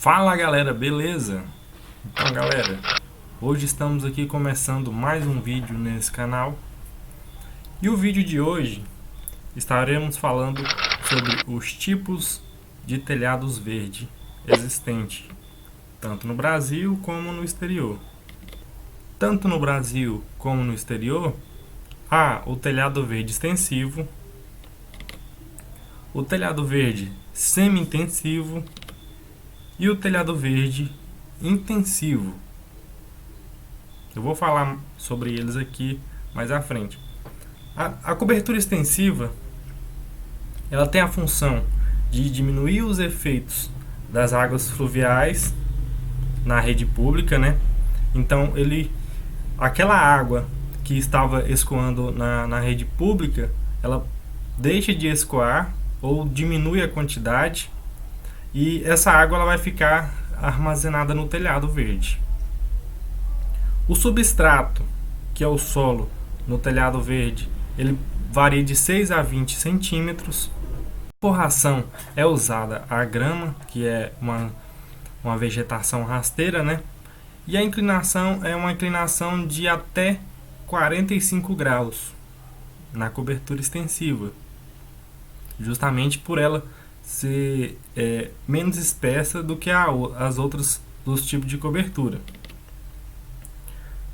Fala galera, beleza? Então galera, hoje estamos aqui começando mais um vídeo nesse canal. E o vídeo de hoje estaremos falando sobre os tipos de telhados verde existente, tanto no Brasil como no exterior. Tanto no Brasil como no exterior, há o telhado verde extensivo, o telhado verde semi-intensivo e o telhado verde intensivo. Eu vou falar sobre eles aqui mais à frente. A cobertura extensiva, ela tem a função de diminuir os efeitos das águas fluviais na rede pública, né? Então, aquela água que estava escoando na rede pública, ela deixa de escoar ou diminui a quantidade, e essa água ela vai ficar armazenada no telhado verde. O substrato, que é o solo no telhado verde, ele varia de 6 a 20 centímetros. A forração é usada a grama, que é uma vegetação rasteira, né? E a inclinação é uma inclinação de até 45 graus na cobertura extensiva, justamente por ela ser menos espessa do que as outras dos tipos de cobertura.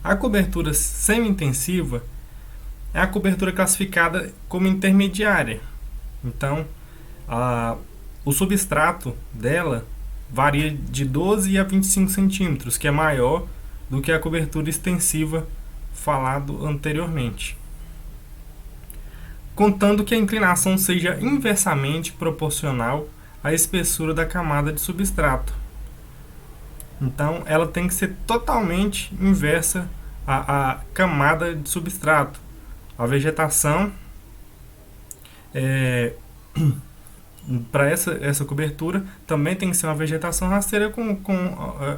A cobertura semi-intensiva é a cobertura classificada como intermediária. Então, o substrato dela varia de 12 a 25 centímetros, que é maior do que a cobertura extensiva falado anteriormente, contando que a inclinação seja inversamente proporcional à espessura da camada de substrato. Então, ela tem que ser totalmente inversa à camada de substrato. A vegetação, para essa cobertura, também tem que ser uma vegetação rasteira com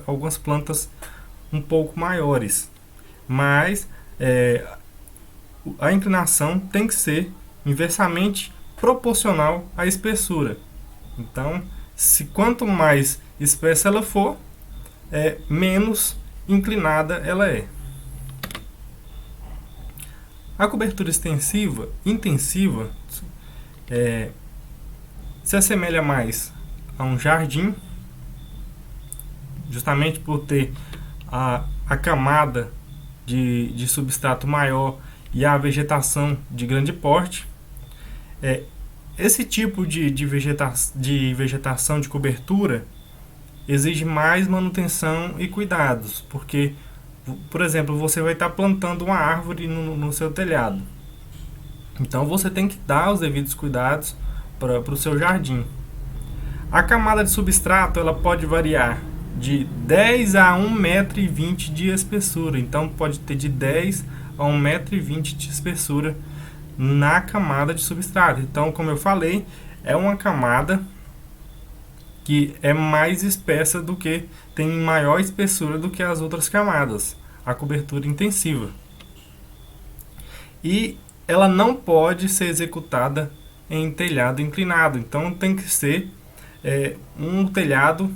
algumas plantas um pouco maiores. Mas a inclinação tem que ser inversamente proporcional à espessura. Então, quanto mais espessa ela for, menos inclinada ela é. A cobertura intensiva, se assemelha mais a um jardim, justamente por ter a camada de substrato maior e a vegetação de grande porte. Esse tipo de vegetação de cobertura exige mais manutenção e cuidados, porque, por exemplo, você vai estar plantando uma árvore no seu telhado. Então você tem que dar os devidos cuidados para o seu jardim. A camada de substrato ela pode variar de 10 a 1,20 m de espessura. Então pode ter de 10 a 1,20 m de espessura na camada de substrato. Então, como eu falei, é uma camada que é mais espessa tem maior espessura do que as outras camadas, a cobertura intensiva. E ela não pode ser executada em telhado inclinado. Então tem que ser um telhado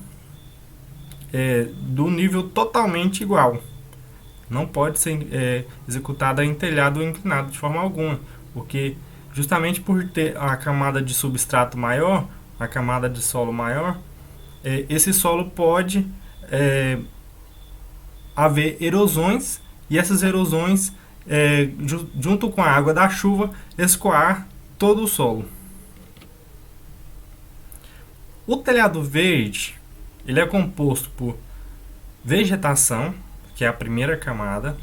do nível totalmente igual. Não pode ser executada em telhado inclinado de forma alguma, porque justamente por ter a camada de substrato maior, a camada de solo maior, esse solo pode haver erosões, e essas erosões, junto com a água da chuva, escoar todo o solo. O telhado verde ele é composto por vegetação, que é a primeira camada,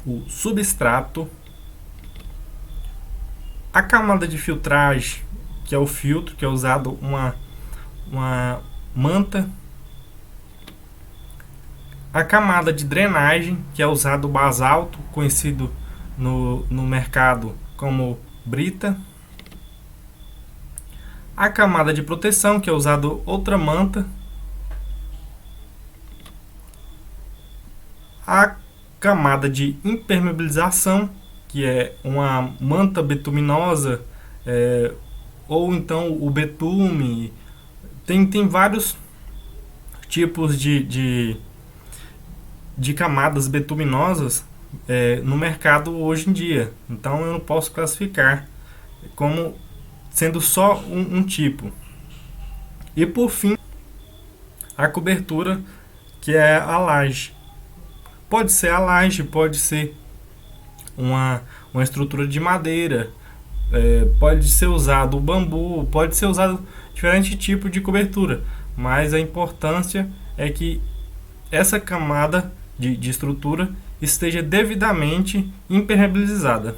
o substrato, a camada de filtragem, que é o filtro, que é usado uma manta, a camada de drenagem, que é usado o basalto, conhecido no mercado como brita, a camada de proteção, que é usado outra manta, a camada de impermeabilização, que é uma manta betuminosa, ou então o betume. Tem vários tipos de camadas betuminosas no mercado hoje em dia. Então eu não posso classificar como sendo só um tipo. E por fim, a cobertura, que é a laje. Pode ser a laje, pode ser uma estrutura de madeira, pode ser usado o bambu, pode ser usado diferente tipo de cobertura, mas a importância é que essa camada de estrutura esteja devidamente impermeabilizada.